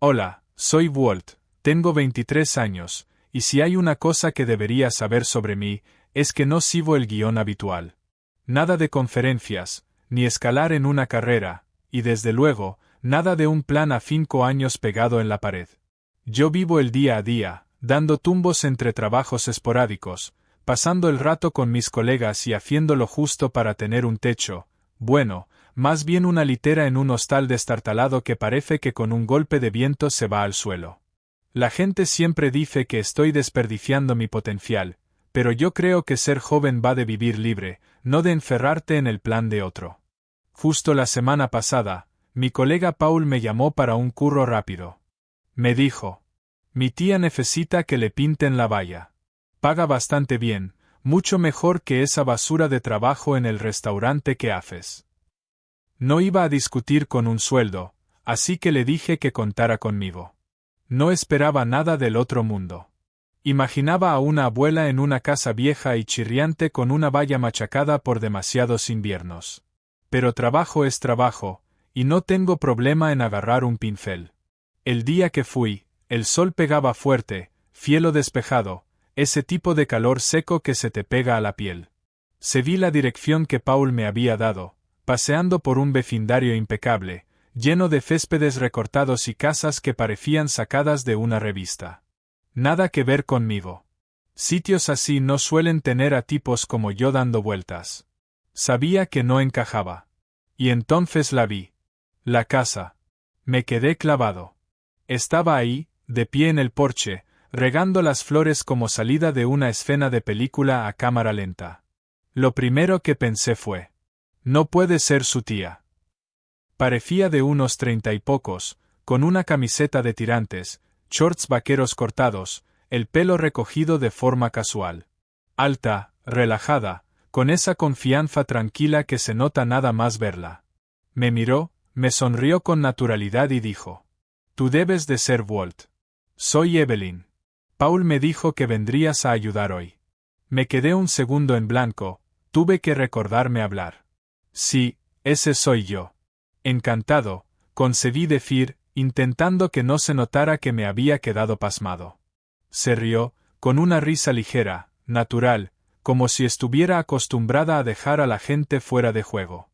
Hola, soy Walt, tengo 23 años, y si hay una cosa que deberías saber sobre mí, es que no sigo el guión habitual. Nada de conferencias, ni escalar en una carrera, y desde luego, nada de un plan a 5 años pegado en la pared. Yo vivo el día a día, dando tumbos entre trabajos esporádicos, pasando el rato con mis colegas y haciendo lo justo para tener un techo, bueno, más bien una litera en un hostal destartalado que parece que con un golpe de viento se va al suelo. La gente siempre dice que estoy desperdiciando mi potencial, pero yo creo que ser joven va de vivir libre, no de encerrarte en el plan de otro. Justo la semana pasada, mi colega Paul me llamó para un curro rápido. Me dijo: mi tía necesita que le pinten la valla. Paga bastante bien, mucho mejor que esa basura de trabajo en el restaurante que haces. No iba a discutir con un sueldo, así que le dije que contara conmigo. No esperaba nada del otro mundo. Imaginaba a una abuela en una casa vieja y chirriante con una valla machacada por demasiados inviernos. Pero trabajo es trabajo, y no tengo problema en agarrar un pincel. El día que fui, el sol pegaba fuerte, cielo despejado, ese tipo de calor seco que se te pega a la piel. Seguí la dirección que Paul me había dado, paseando por un vecindario impecable, lleno de céspedes recortados y casas que parecían sacadas de una revista. Nada que ver conmigo. Sitios así no suelen tener a tipos como yo dando vueltas. Sabía que no encajaba. Y entonces la vi. La casa. Me quedé clavado. Estaba ahí, de pie en el porche, regando las flores como salida de una escena de película a cámara lenta. Lo primero que pensé fue: no puede ser su tía. Parecía de unos 30 y pocos, con una camiseta de tirantes, shorts vaqueros cortados, el pelo recogido de forma casual. Alta, relajada, con esa confianza tranquila que se nota nada más verla. Me miró, me sonrió con naturalidad y dijo: tú debes de ser Walt. Soy Evelyn. Paul me dijo que vendrías a ayudar hoy. Me quedé un segundo en blanco, tuve que recordarme hablar. Sí, ese soy yo. Encantado, concebí decir, intentando que no se notara que me había quedado pasmado. Se rió, con una risa ligera, natural, como si estuviera acostumbrada a dejar a la gente fuera de juego.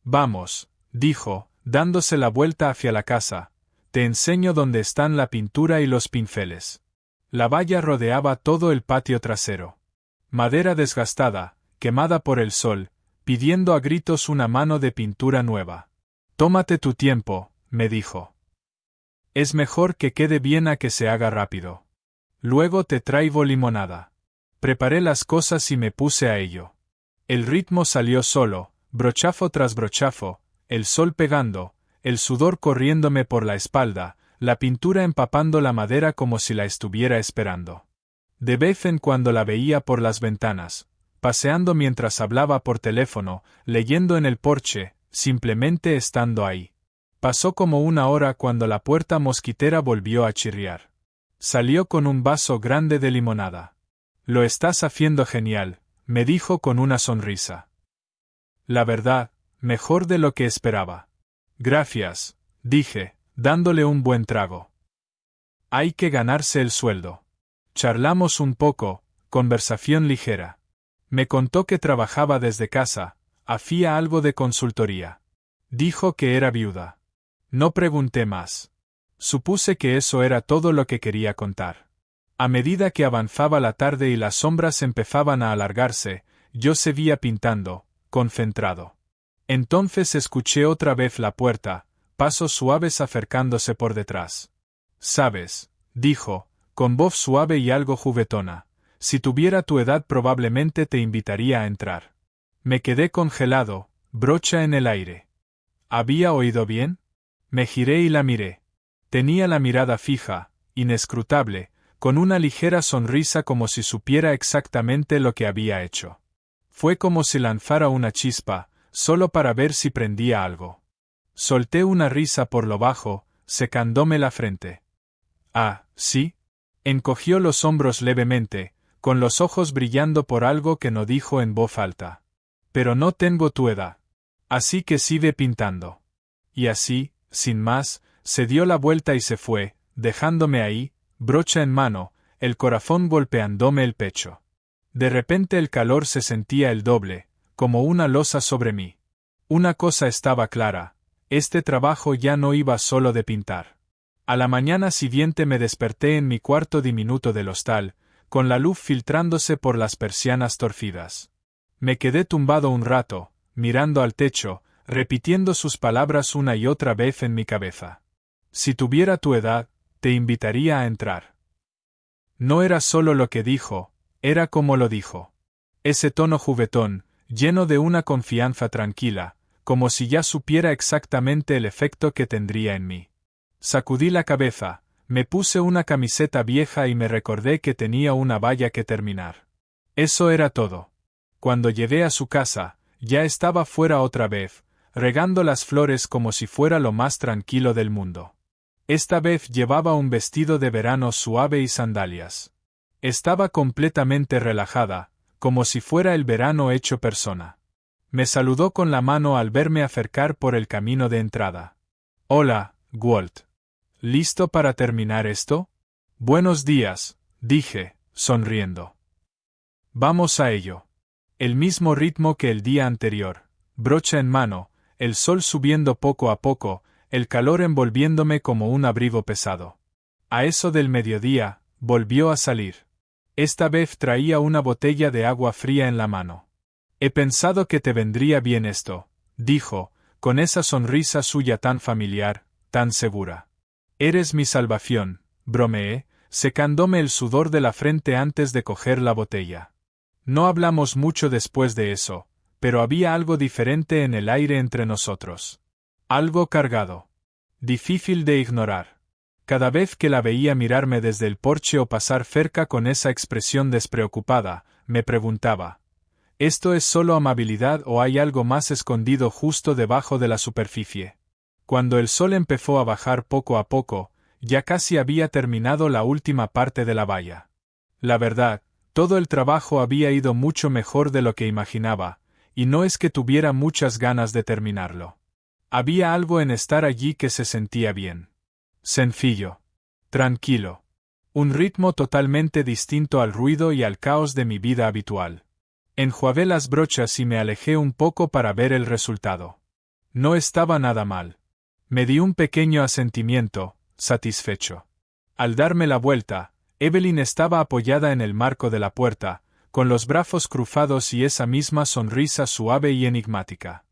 Vamos, dijo, dándose la vuelta hacia la casa, te enseño dónde están la pintura y los pinceles. La valla rodeaba todo el patio trasero. Madera desgastada, quemada por el sol, pidiendo a gritos una mano de pintura nueva. Tómate tu tiempo, me dijo. Es mejor que quede bien a que se haga rápido. Luego te traigo limonada. Preparé las cosas y me puse a ello. El ritmo salió solo, brochazo tras brochazo, el sol pegando, el sudor corriéndome por la espalda, la pintura empapando la madera como si la estuviera esperando. De vez en cuando la veía por las ventanas, paseando mientras hablaba por teléfono, leyendo en el porche, simplemente estando ahí. Pasó como una hora cuando la puerta mosquitera volvió a chirriar. Salió con un vaso grande de limonada. Lo estás haciendo genial, me dijo con una sonrisa. La verdad, mejor de lo que esperaba. Gracias, dije, dándole un buen trago. Hay que ganarse el sueldo. Charlamos un poco, conversación ligera. Me contó que trabajaba desde casa, hacía algo de consultoría. Dijo que era viuda. No pregunté más. Supuse que eso era todo lo que quería contar. A medida que avanzaba la tarde y las sombras empezaban a alargarse, yo seguía pintando, concentrado. Entonces escuché otra vez la puerta, pasos suaves acercándose por detrás. «Sabes», dijo, con voz suave y algo juguetona, «si tuviera tu edad probablemente te invitaría a entrar». Me quedé congelado, brocha en el aire. ¿Había oído bien? Me giré y la miré. Tenía la mirada fija, inescrutable, con una ligera sonrisa como si supiera exactamente lo que había hecho. Fue como si lanzara una chispa, solo para ver si prendía algo. Solté una risa por lo bajo, secándome la frente. «Ah, ¿sí?» Encogió los hombros levemente, con los ojos brillando por algo que no dijo en voz alta. «Pero no tengo tu edad. Así que sigue pintando». Y así, sin más, se dio la vuelta y se fue, dejándome ahí, brocha en mano, el corazón golpeándome el pecho. De repente el calor se sentía el doble, como una losa sobre mí. Una cosa estaba clara, este trabajo ya no iba solo de pintar. A la mañana siguiente me desperté en mi cuarto diminuto del hostal, con la luz filtrándose por las persianas torcidas. Me quedé tumbado un rato, mirando al techo, repitiendo sus palabras una y otra vez en mi cabeza. Si tuviera tu edad, te invitaría a entrar. No era solo lo que dijo, era como lo dijo. Ese tono juguetón, lleno de una confianza tranquila, como si ya supiera exactamente el efecto que tendría en mí. Sacudí la cabeza, me puse una camiseta vieja y me recordé que tenía una valla que terminar. Eso era todo. Cuando llegué a su casa, ya estaba fuera otra vez, regando las flores como si fuera lo más tranquilo del mundo. Esta vez llevaba un vestido de verano suave y sandalias. Estaba completamente relajada, como si fuera el verano hecho persona. Me saludó con la mano al verme acercar por el camino de entrada. «Hola, Walt. ¿Listo para terminar esto?» «Buenos días», dije, sonriendo. «Vamos a ello». El mismo ritmo que el día anterior, brocha en mano, el sol subiendo poco a poco, el calor envolviéndome como un abrigo pesado. A eso del mediodía, volvió a salir. Esta vez traía una botella de agua fría en la mano. «He pensado que te vendría bien esto», dijo, con esa sonrisa suya tan familiar, tan segura. «Eres mi salvación», bromeé, secándome el sudor de la frente antes de coger la botella. No hablamos mucho después de eso, pero había algo diferente en el aire entre nosotros. Algo cargado. Difícil de ignorar. Cada vez que la veía mirarme desde el porche o pasar cerca con esa expresión despreocupada, me preguntaba, ¿esto es solo amabilidad o hay algo más escondido justo debajo de la superficie? Cuando el sol empezó a bajar poco a poco, ya casi había terminado la última parte de la valla. La verdad, todo el trabajo había ido mucho mejor de lo que imaginaba, y no es que tuviera muchas ganas de terminarlo. Había algo en estar allí que se sentía bien. Sencillo. Tranquilo. Un ritmo totalmente distinto al ruido y al caos de mi vida habitual. Enjuagué las brochas y me alejé un poco para ver el resultado. No estaba nada mal. Me di un pequeño asentimiento, satisfecho. Al darme la vuelta, Evelyn estaba apoyada en el marco de la puerta, con los brazos cruzados y esa misma sonrisa suave y enigmática.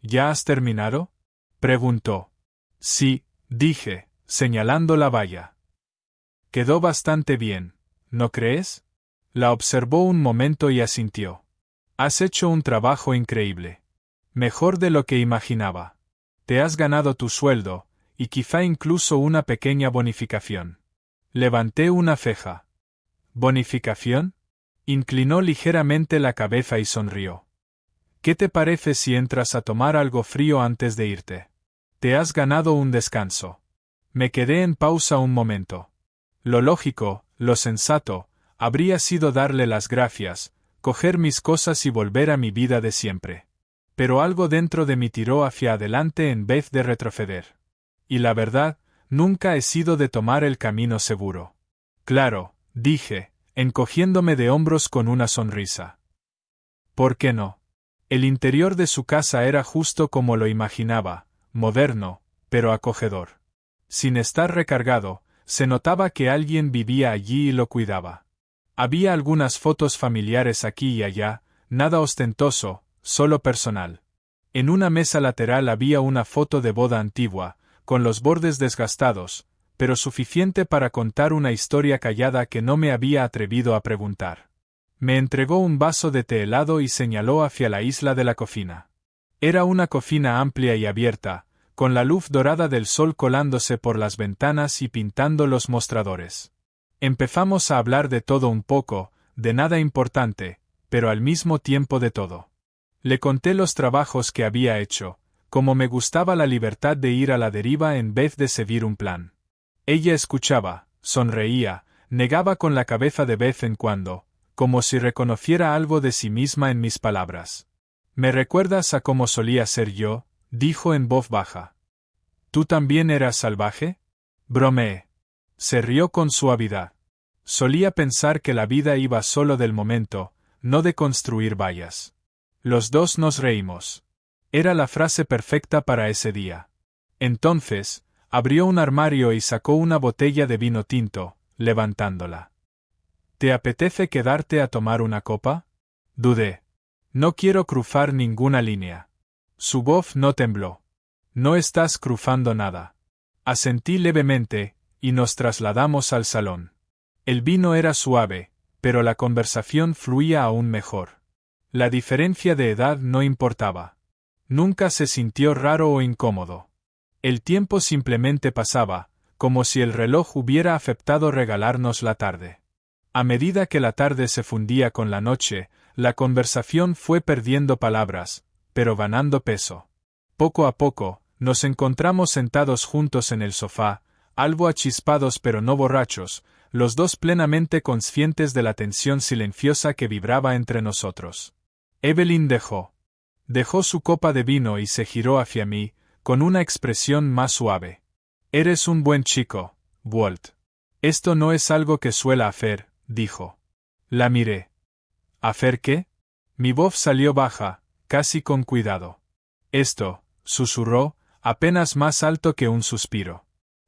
«¿Ya has terminado?», preguntó. «Sí», dije, señalando la valla. «Quedó bastante bien, ¿no crees?». La observó un momento y asintió. «Has hecho un trabajo increíble. Mejor de lo que imaginaba. Te has ganado tu sueldo, y quizá incluso una pequeña bonificación». Levanté una ceja. «¿Bonificación?». Inclinó ligeramente la cabeza y sonrió. «¿Qué te parece si entras a tomar algo frío antes de irte? Te has ganado un descanso». Me quedé en pausa un momento. Lo lógico, lo sensato, habría sido darle las gracias, coger mis cosas y volver a mi vida de siempre. Pero algo dentro de mí tiró hacia adelante en vez de retroceder. Y la verdad, nunca he sido de tomar el camino seguro. «Claro», dije, encogiéndome de hombros con una sonrisa. «¿Por qué no?». El interior de su casa era justo como lo imaginaba, moderno, pero acogedor. Sin estar recargado, se notaba que alguien vivía allí y lo cuidaba. Había algunas fotos familiares aquí y allá, nada ostentoso, solo personal. En una mesa lateral había una foto de boda antigua, con los bordes desgastados, pero suficiente para contar una historia callada que no me había atrevido a preguntar. Me entregó un vaso de té helado y señaló hacia la isla de la cocina. Era una cocina amplia y abierta, con la luz dorada del sol colándose por las ventanas y pintando los mostradores. Empezamos a hablar de todo un poco, de nada importante, pero al mismo tiempo de todo. Le conté los trabajos que había hecho, como me gustaba la libertad de ir a la deriva en vez de seguir un plan. Ella escuchaba, sonreía, negaba con la cabeza de vez en cuando, como si reconociera algo de sí misma en mis palabras. «¿Me recuerdas a cómo solía ser yo?», dijo en voz baja. ¿Tú también eras salvaje? Bromeé. Se rió con suavidad. Solía pensar que la vida iba solo del momento, no de construir vallas. Los dos nos reímos. Era la frase perfecta para ese día. Entonces, abrió un armario y sacó una botella de vino tinto, levantándola. ¿Te apetece quedarte a tomar una copa? Dudé. No quiero cruzar ninguna línea. Su voz no tembló. No estás cruzando nada. Asentí levemente, y nos trasladamos al salón. El vino era suave, pero la conversación fluía aún mejor. La diferencia de edad no importaba. Nunca se sintió raro o incómodo. El tiempo simplemente pasaba, como si el reloj hubiera aceptado regalarnos la tarde. A medida que la tarde se fundía con la noche, la conversación fue perdiendo palabras, pero ganando peso. Poco a poco, nos encontramos sentados juntos en el sofá, algo achispados pero no borrachos, los dos plenamente conscientes de la tensión silenciosa que vibraba entre nosotros. Evelyn dejó su copa de vino y se giró hacia mí, con una expresión más suave. Eres un buen chico, Walt. Esto no es algo que suela hacer, dijo. La miré. ¿Hacer qué? Mi voz salió baja, casi con cuidado. Esto, susurró, apenas más alto que un suspiro.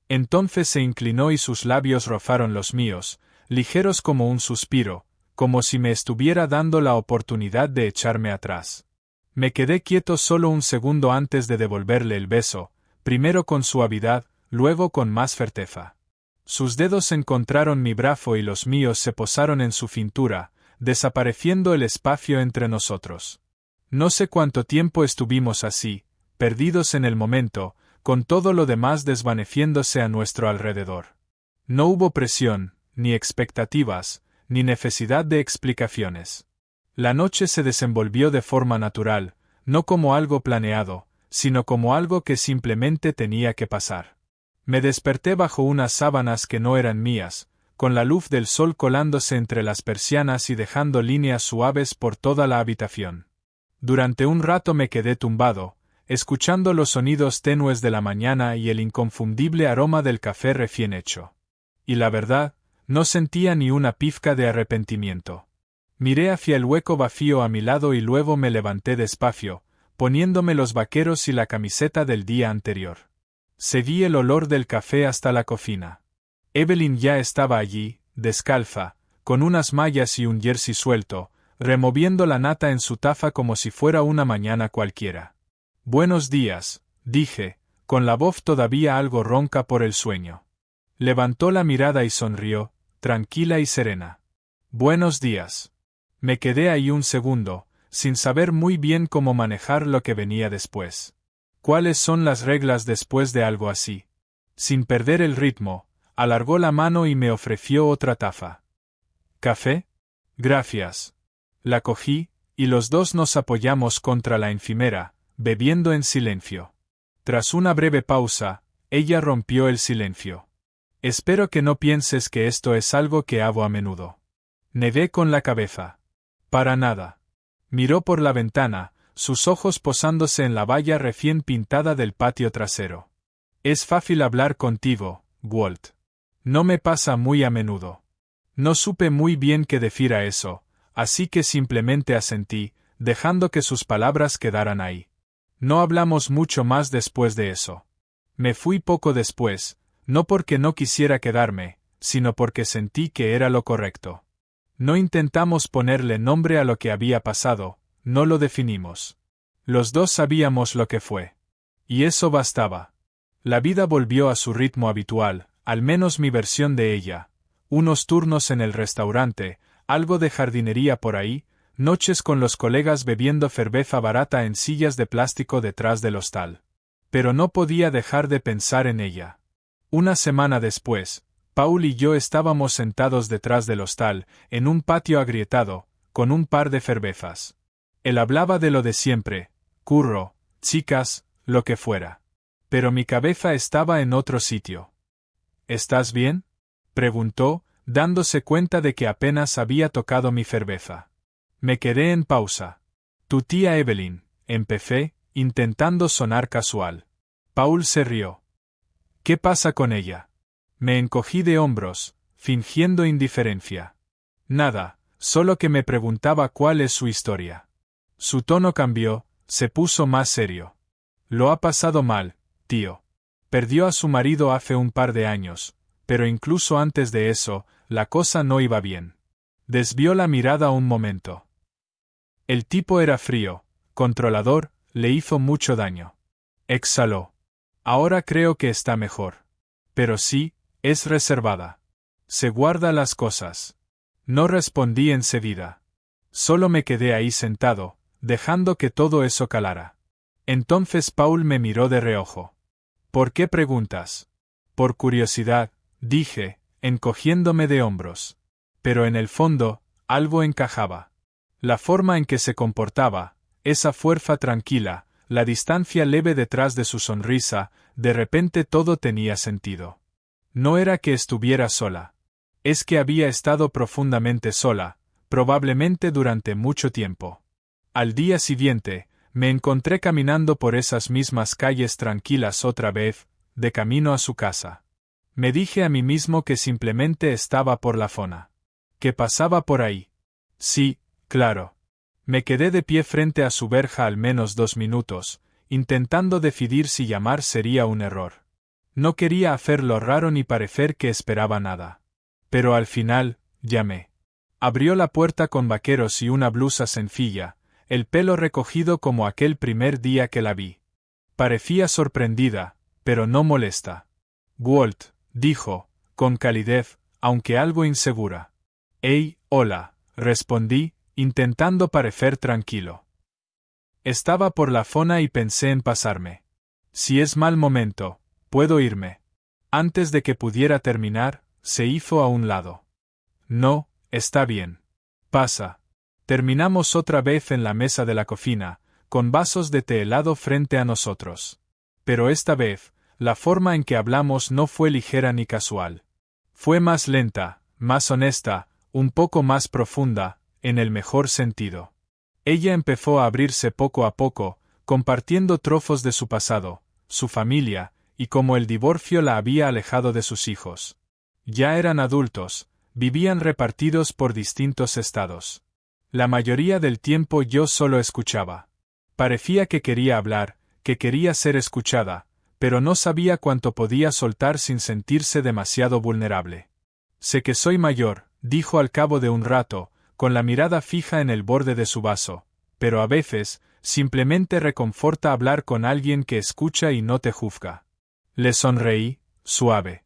Entonces se inclinó y sus labios rozaron los míos, ligeros como un suspiro, como si me estuviera dando la oportunidad de echarme atrás. Me quedé quieto solo un segundo antes de devolverle el beso, primero con suavidad, luego con más certeza. Sus dedos encontraron mi brazo y los míos se posaron en su cintura, desapareciendo el espacio entre nosotros. No sé cuánto tiempo estuvimos así, perdidos en el momento, con todo lo demás desvaneciéndose a nuestro alrededor. No hubo presión, ni expectativas, ni necesidad de explicaciones. La noche se desenvolvió de forma natural, no como algo planeado, sino como algo que simplemente tenía que pasar. Me desperté bajo unas sábanas que no eran mías, con la luz del sol colándose entre las persianas y dejando líneas suaves por toda la habitación. Durante un rato me quedé tumbado, escuchando los sonidos tenues de la mañana y el inconfundible aroma del café recién hecho. Y la verdad, no sentía ni una pizca de arrepentimiento. Miré hacia el hueco vacío a mi lado y luego me levanté despacio, poniéndome los vaqueros y la camiseta del día anterior. Seguí el olor del café hasta la cocina. Evelyn ya estaba allí, descalza, con unas mallas y un jersey suelto, removiendo la nata en su taza como si fuera una mañana cualquiera. Buenos días, dije, con la voz todavía algo ronca por el sueño. Levantó la mirada y sonrió, tranquila y serena. Buenos días. Me quedé ahí un segundo, sin saber muy bien cómo manejar lo que venía después. ¿Cuáles son las reglas después de algo así? Sin perder el ritmo, alargó la mano y me ofreció otra taza. ¿Café? Gracias. La cogí, y los dos nos apoyamos contra la encimera, bebiendo en silencio. Tras una breve pausa, ella rompió el silencio. Espero que no pienses que esto es algo que hago a menudo. Negué con la cabeza. Para nada. Miró por la ventana, sus ojos posándose en la valla recién pintada del patio trasero. Es fácil hablar contigo, Walt. No me pasa muy a menudo. No supe muy bien qué decir a eso, así que simplemente asentí, dejando que sus palabras quedaran ahí. No hablamos mucho más después de eso. Me fui poco después, no porque no quisiera quedarme, sino porque sentí que era lo correcto. No intentamos ponerle nombre a lo que había pasado, no lo definimos. Los dos sabíamos lo que fue. Y eso bastaba. La vida volvió a su ritmo habitual, al menos mi versión de ella. Unos turnos en el restaurante, algo de jardinería por ahí, noches con los colegas bebiendo cerveza barata en sillas de plástico detrás del hostal. Pero no podía dejar de pensar en ella. Una semana después, Paul y yo estábamos sentados detrás del hostal, en un patio agrietado, con un par de cervezas. Él hablaba de lo de siempre, curro, chicas, lo que fuera. Pero mi cabeza estaba en otro sitio. ¿Estás bien?, preguntó, dándose cuenta de que apenas había tocado mi cerveza. Me quedé en pausa. Tu tía Evelyn, empecé, intentando sonar casual. Paul se rió. ¿Qué pasa con ella? Me encogí de hombros, fingiendo indiferencia. Nada, solo que me preguntaba cuál es su historia. Su tono cambió, se puso más serio. Lo ha pasado mal, tío. Perdió a su marido hace un par de años, pero incluso antes de eso, la cosa no iba bien. Desvió la mirada un momento. El tipo era frío, controlador, le hizo mucho daño. Exhaló. Ahora creo que está mejor. Pero sí, es reservada. Se guarda las cosas. No respondí enseguida. Solo me quedé ahí sentado, dejando que todo eso calara. Entonces Paul me miró de reojo. ¿Por qué preguntas? Por curiosidad, dije, encogiéndome de hombros. Pero en el fondo, algo encajaba. La forma en que se comportaba, esa fuerza tranquila, la distancia leve detrás de su sonrisa, de repente todo tenía sentido. No era que estuviera sola. Es que había estado profundamente sola, probablemente durante mucho tiempo. Al día siguiente, me encontré caminando por esas mismas calles tranquilas otra vez, de camino a su casa. Me dije a mí mismo que simplemente estaba por la zona. Que pasaba por ahí. Sí, claro. Me quedé de pie frente a su verja al menos 2 minutos, intentando decidir si llamar sería un error. No quería hacerlo raro ni parecer que esperaba nada. Pero al final, llamé. Abrió la puerta con vaqueros y una blusa sencilla, el pelo recogido como aquel primer día que la vi. Parecía sorprendida, pero no molesta. Walt, dijo, con calidez, aunque algo insegura. Hey, hola, respondí, intentando parecer tranquilo. Estaba por la zona y pensé en pasarme. Si es mal momento, puedo irme. Antes de que pudiera terminar, se hizo a un lado. No, está bien. Pasa. Terminamos otra vez en la mesa de la cocina, con vasos de té helado frente a nosotros. Pero esta vez, la forma en que hablamos no fue ligera ni casual. Fue más lenta, más honesta, un poco más profunda, en el mejor sentido. Ella empezó a abrirse poco a poco, compartiendo trozos de su pasado, su familia, y cómo el divorcio la había alejado de sus hijos. Ya eran adultos, vivían repartidos por distintos estados. La mayoría del tiempo yo solo escuchaba. Parecía que quería hablar, que quería ser escuchada, pero no sabía cuánto podía soltar sin sentirse demasiado vulnerable. Sé que soy mayor, dijo al cabo de un rato, con la mirada fija en el borde de su vaso, pero a veces, simplemente reconforta hablar con alguien que escucha y no te juzga. Le sonreí, suave.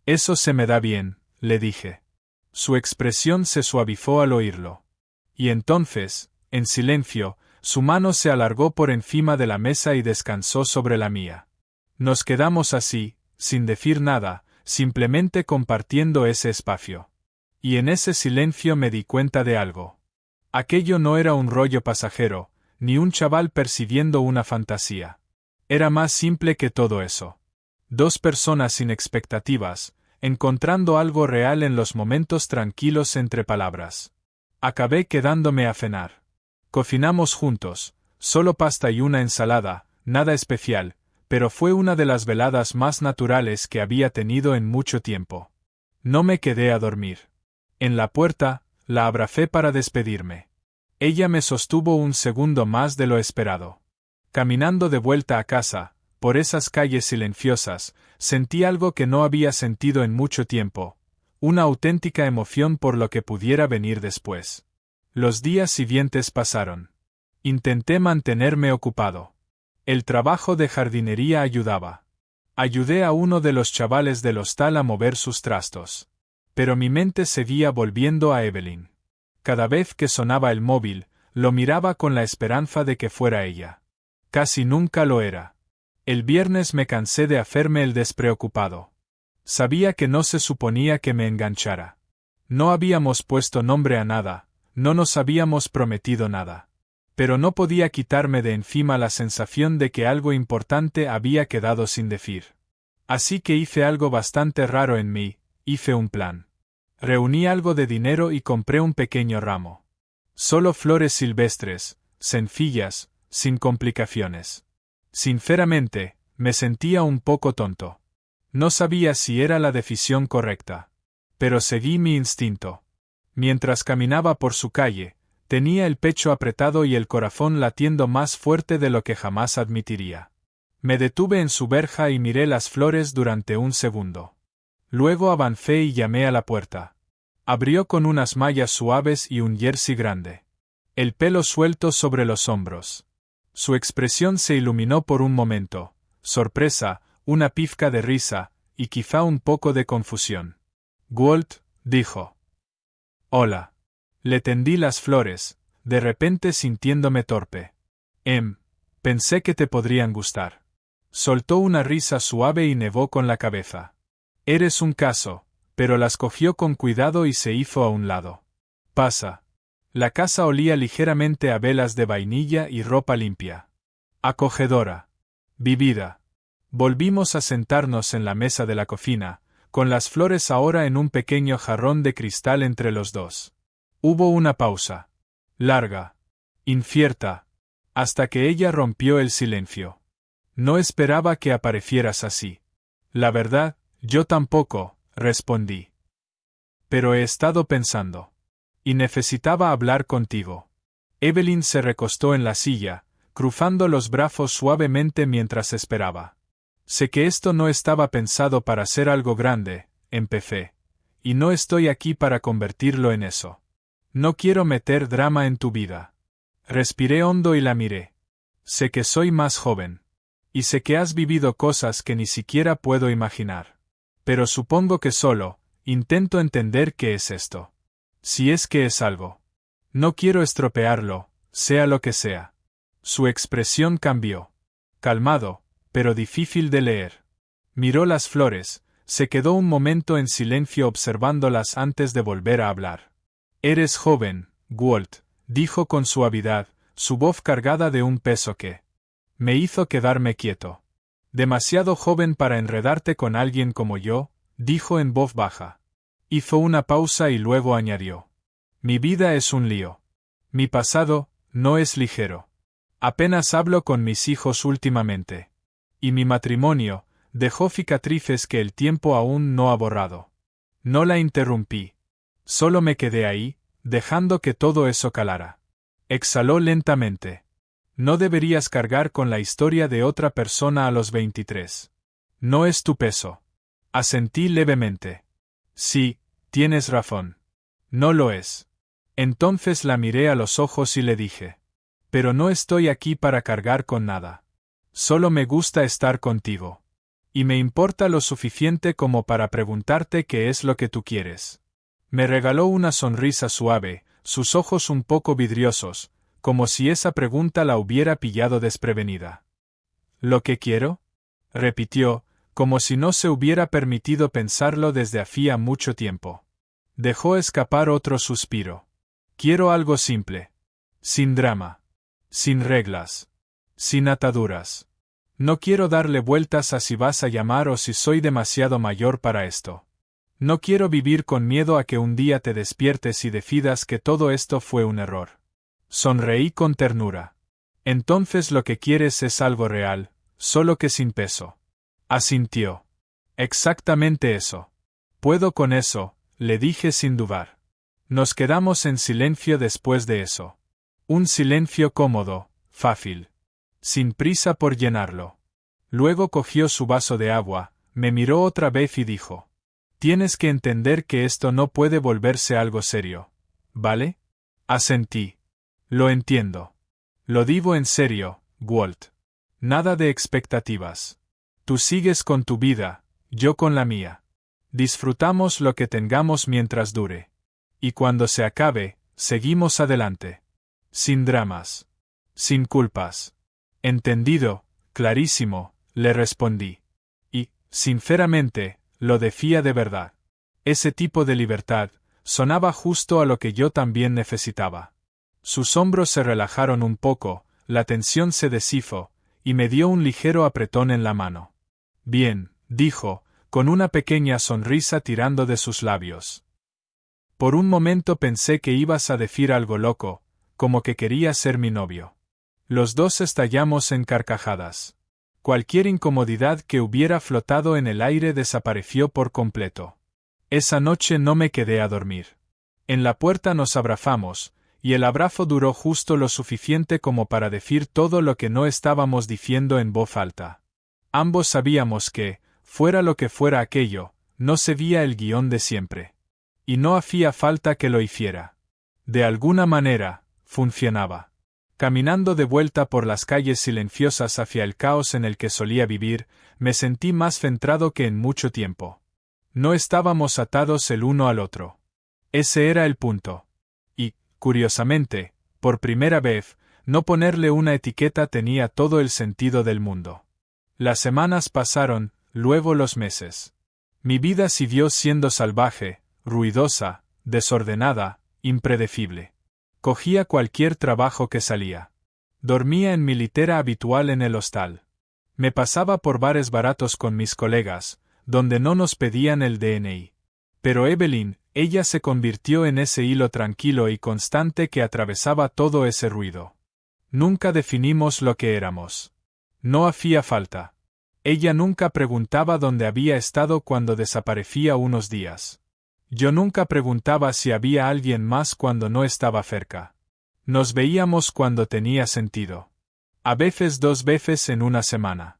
Eso se me da bien, le dije. Su expresión se suavizó al oírlo. Y entonces, en silencio, su mano se alargó por encima de la mesa y descansó sobre la mía. Nos quedamos así, sin decir nada, simplemente compartiendo ese espacio. Y en ese silencio me di cuenta de algo. Aquello no era un rollo pasajero, ni un chaval persiguiendo una fantasía. Era más simple que todo eso. Dos personas sin expectativas, encontrando algo real en los momentos tranquilos entre palabras. Acabé quedándome a cenar. Cocinamos juntos, solo pasta y una ensalada, nada especial, pero fue una de las veladas más naturales que había tenido en mucho tiempo. No me quedé a dormir. En la puerta, la abracé para despedirme. Ella me sostuvo un segundo más de lo esperado. Caminando de vuelta a casa, por esas calles silenciosas, sentí algo que no había sentido en mucho tiempo, una auténtica emoción por lo que pudiera venir después. Los días siguientes pasaron. Intenté mantenerme ocupado. El trabajo de jardinería ayudaba. Ayudé a uno de los chavales del hostal a mover sus trastos. Pero mi mente seguía volviendo a Evelyn. Cada vez que sonaba el móvil, lo miraba con la esperanza de que fuera ella. Casi nunca lo era. El viernes me cansé de hacerme el despreocupado. Sabía que no se suponía que me enganchara. No habíamos puesto nombre a nada, no nos habíamos prometido nada. Pero no podía quitarme de encima la sensación de que algo importante había quedado sin decir. Así que hice algo bastante raro en mí, hice un plan. Reuní algo de dinero y compré un pequeño ramo. Solo flores silvestres, sencillas, sin complicaciones. Sinceramente, me sentía un poco tonto. No sabía si era la decisión correcta. Pero seguí mi instinto. Mientras caminaba por su calle, tenía el pecho apretado y el corazón latiendo más fuerte de lo que jamás admitiría. Me detuve en su verja y miré las flores durante un segundo. Luego avancé y llamé a la puerta. Abrió con unas mallas suaves y un jersey grande. El pelo suelto sobre los hombros. Su expresión se iluminó por un momento. Sorpresa, una pizca de risa, y quizá un poco de confusión. Walt, dijo. Hola. Le tendí las flores, de repente sintiéndome torpe. Pensé que te podrían gustar. Soltó una risa suave y negó con la cabeza. Eres un caso, pero las cogió con cuidado y se hizo a un lado. Pasa. La casa olía ligeramente a velas de vainilla y ropa limpia. Acogedora. Vivida. Volvimos a sentarnos en la mesa de la cocina, con las flores ahora en un pequeño jarrón de cristal entre los dos. Hubo una pausa. Larga. Incierta. Hasta que ella rompió el silencio. No esperaba que aparecieras así. La verdad, yo tampoco, respondí. Pero he estado pensando. Y necesitaba hablar contigo. Evelyn se recostó en la silla, cruzando los brazos suavemente mientras esperaba. Sé que esto no estaba pensado para ser algo grande, empecé. Y no estoy aquí para convertirlo en eso. No quiero meter drama en tu vida. Respiré hondo y la miré. Sé que soy más joven. Y sé que has vivido cosas que ni siquiera puedo imaginar. Pero supongo que solo, intento entender qué es esto. Si es que es algo. No quiero estropearlo, sea lo que sea. Su expresión cambió. Calmado, pero difícil de leer. Miró las flores, se quedó un momento en silencio observándolas antes de volver a hablar. Eres joven, Walt, dijo con suavidad, su voz cargada de un peso que me hizo quedarme quieto. Demasiado joven para enredarte con alguien como yo, dijo en voz baja. Hizo una pausa y luego añadió. Mi vida es un lío. Mi pasado no es ligero. Apenas hablo con mis hijos últimamente. Y mi matrimonio dejó cicatrices que el tiempo aún no ha borrado. No la interrumpí. Solo me quedé ahí, dejando que todo eso calara. Exhaló lentamente. No deberías cargar con la historia de otra persona a los 23. No es tu peso. Asentí levemente. Sí, tienes razón. No lo es. Entonces la miré a los ojos y le dije. Pero no estoy aquí para cargar con nada. Solo me gusta estar contigo. Y me importa lo suficiente como para preguntarte qué es lo que tú quieres. Me regaló una sonrisa suave, sus ojos un poco vidriosos, como si esa pregunta la hubiera pillado desprevenida. ¿Lo que quiero? Repitió, como si no se hubiera permitido pensarlo desde hacía mucho tiempo. Dejó escapar otro suspiro. Quiero algo simple. Sin drama. Sin reglas. Sin ataduras. No quiero darle vueltas a si vas a llamar o si soy demasiado mayor para esto. No quiero vivir con miedo a que un día te despiertes y decidas que todo esto fue un error. Sonreí con ternura. Entonces lo que quieres es algo real, solo que sin peso. Asintió. Exactamente eso. Puedo con eso, le dije sin dudar. Nos quedamos en silencio después de eso. Un silencio cómodo, fácil. Sin prisa por llenarlo. Luego cogió su vaso de agua, me miró otra vez y dijo. Tienes que entender que esto no puede volverse algo serio, ¿vale? Asentí. Lo entiendo. Lo digo en serio, Walt. Nada de expectativas. Tú sigues con tu vida, yo con la mía. Disfrutamos lo que tengamos mientras dure. Y cuando se acabe, seguimos adelante. Sin dramas. Sin culpas. Entendido, clarísimo, le respondí. Y, sinceramente, lo decía de verdad. Ese tipo de libertad sonaba justo a lo que yo también necesitaba. Sus hombros se relajaron un poco, la tensión se deshizo, y me dio un ligero apretón en la mano. Bien, dijo, con una pequeña sonrisa tirando de sus labios. Por un momento pensé que ibas a decir algo loco, como que querías ser mi novio. Los dos estallamos en carcajadas. Cualquier incomodidad que hubiera flotado en el aire desapareció por completo. Esa noche no me quedé a dormir. En la puerta nos abrazamos, y el abrazo duró justo lo suficiente como para decir todo lo que no estábamos diciendo en voz alta. Ambos sabíamos que, fuera lo que fuera aquello, no seguía el guión de siempre. Y no hacía falta que lo hiciera. De alguna manera, funcionaba. Caminando de vuelta por las calles silenciosas hacia el caos en el que solía vivir, me sentí más centrado que en mucho tiempo. No estábamos atados el uno al otro. Ese era el punto. Y, curiosamente, por primera vez, no ponerle una etiqueta tenía todo el sentido del mundo. Las semanas pasaron, luego los meses. Mi vida siguió siendo salvaje, ruidosa, desordenada, impredecible. Cogía cualquier trabajo que salía. Dormía en mi litera habitual en el hostal. Me pasaba por bares baratos con mis colegas, donde no nos pedían el DNI. Pero Evelyn, ella se convirtió en ese hilo tranquilo y constante que atravesaba todo ese ruido. Nunca definimos lo que éramos. No hacía falta. Ella nunca preguntaba dónde había estado cuando desaparecía unos días. Yo nunca preguntaba si había alguien más cuando no estaba cerca. Nos veíamos cuando tenía sentido. A veces 2 veces en una semana.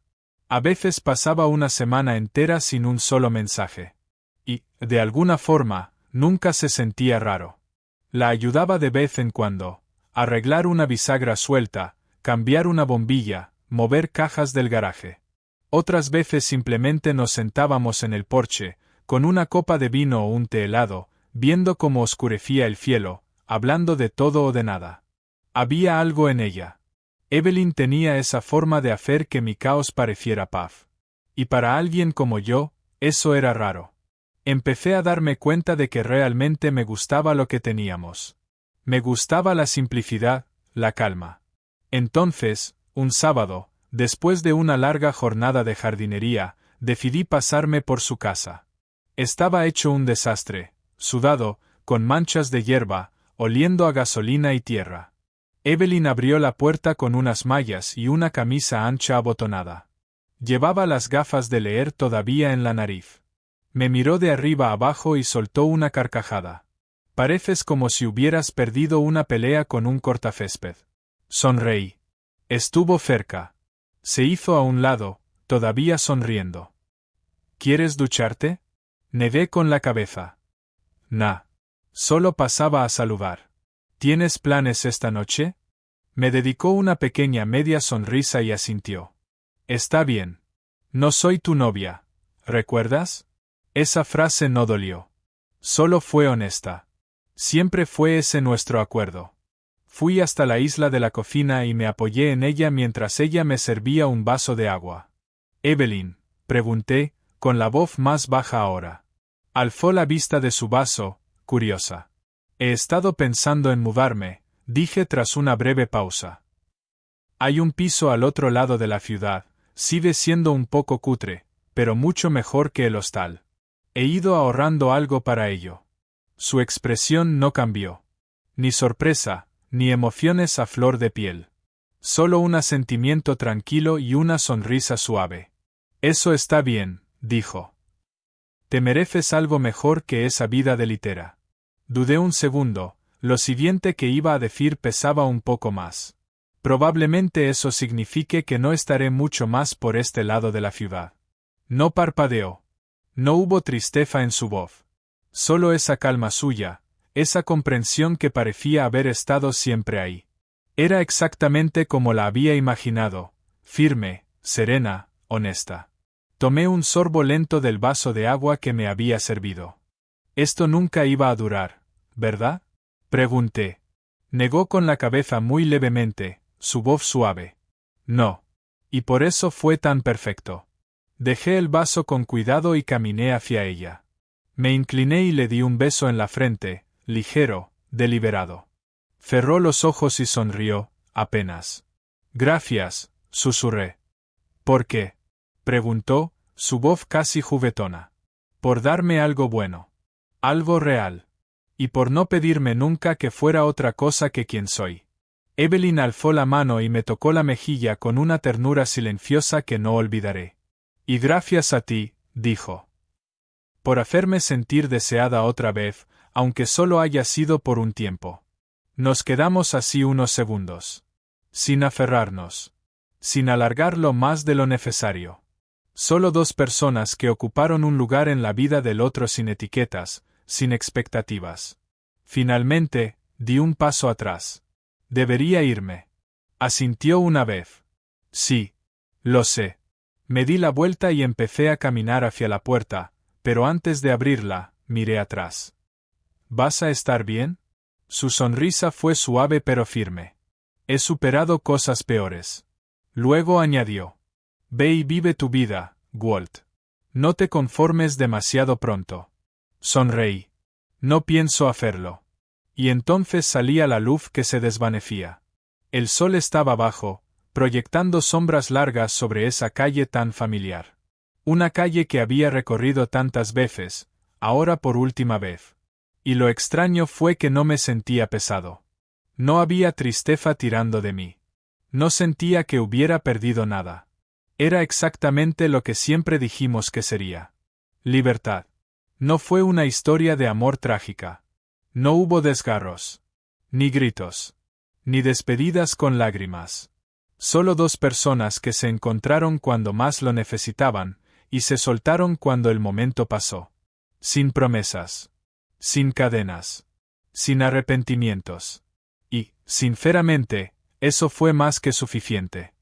A veces pasaba una semana entera sin un solo mensaje. Y, de alguna forma, nunca se sentía raro. La ayudaba de vez en cuando, arreglar una bisagra suelta, cambiar una bombilla, mover cajas del garaje. Otras veces simplemente nos sentábamos en el porche, con una copa de vino o un té helado, viendo cómo oscurecía el cielo, hablando de todo o de nada. Había algo en ella. Evelyn tenía esa forma de hacer que mi caos pareciera paz. Y para alguien como yo, eso era raro. Empecé a darme cuenta de que realmente me gustaba lo que teníamos. Me gustaba la simplicidad, la calma. Entonces, un sábado, después de una larga jornada de jardinería, decidí pasarme por su casa. Estaba hecho un desastre, sudado, con manchas de hierba, oliendo a gasolina y tierra. Evelyn abrió la puerta con unas mallas y una camisa ancha abotonada. Llevaba las gafas de leer todavía en la nariz. Me miró de arriba abajo y soltó una carcajada. Pareces como si hubieras perdido una pelea con un cortacésped. Sonreí. Estuvo cerca. Se hizo a un lado, todavía sonriendo. ¿Quieres ducharte? Negué con la cabeza. Nah. Solo pasaba a saludar. ¿Tienes planes esta noche? Me dedicó una pequeña media sonrisa y asintió. Está bien. No soy tu novia, ¿recuerdas? Esa frase no dolió. Solo fue honesta. Siempre fue ese nuestro acuerdo. Fui hasta la isla de la cocina y me apoyé en ella mientras ella me servía un vaso de agua. Evelyn, pregunté, con la voz más baja ahora. Alzó la vista de su vaso, curiosa. He estado pensando en mudarme, dije tras una breve pausa. Hay un piso al otro lado de la ciudad, sigue siendo un poco cutre, pero mucho mejor que el hostal. He ido ahorrando algo para ello. Su expresión no cambió. Ni sorpresa, ni emociones a flor de piel. Solo un asentimiento tranquilo y una sonrisa suave. Eso está bien, dijo. Te mereces algo mejor que esa vida de litera. Dudé un segundo, lo siguiente que iba a decir pesaba un poco más. Probablemente eso signifique que no estaré mucho más por este lado de la ciudad. No parpadeó. No hubo tristeza en su voz. Solo esa calma suya, esa comprensión que parecía haber estado siempre ahí. Era exactamente como la había imaginado, firme, serena, honesta. Tomé un sorbo lento del vaso de agua que me había servido. Esto nunca iba a durar, ¿verdad? Pregunté. Negó con la cabeza muy levemente, su voz suave. No. Y por eso fue tan perfecto. Dejé el vaso con cuidado y caminé hacia ella. Me incliné y le di un beso en la frente, ligero, deliberado. Cerró los ojos y sonrió, apenas. Gracias, susurré. ¿Por qué? Preguntó, su voz casi juguetona. Por darme algo bueno. Algo real. Y por no pedirme nunca que fuera otra cosa que quien soy. Evelyn alzó la mano y me tocó la mejilla con una ternura silenciosa que no olvidaré. Y gracias a ti, dijo. Por hacerme sentir deseada otra vez, aunque solo haya sido por un tiempo. Nos quedamos así unos segundos. Sin aferrarnos. Sin alargarlo más de lo necesario. Solo dos personas que ocuparon un lugar en la vida del otro sin etiquetas, sin expectativas. Finalmente, di un paso atrás. Debería irme. Asintió una vez. Sí. Lo sé. Me di la vuelta y empecé a caminar hacia la puerta, pero antes de abrirla, miré atrás. ¿Vas a estar bien? Su sonrisa fue suave pero firme. He superado cosas peores. Luego añadió. Ve y vive tu vida, Walt. No te conformes demasiado pronto. Sonreí. No pienso hacerlo. Y entonces salí a la luz que se desvanecía. El sol estaba bajo, proyectando sombras largas sobre esa calle tan familiar. Una calle que había recorrido tantas veces, ahora por última vez. Y lo extraño fue que no me sentía pesado. No había tristeza tirando de mí. No sentía que hubiera perdido nada. Era exactamente lo que siempre dijimos que sería. Libertad. No fue una historia de amor trágica. No hubo desgarros. Ni gritos. Ni despedidas con lágrimas. Solo dos personas que se encontraron cuando más lo necesitaban, y se soltaron cuando el momento pasó. Sin promesas. Sin cadenas. Sin arrepentimientos. Y, sinceramente, eso fue más que suficiente.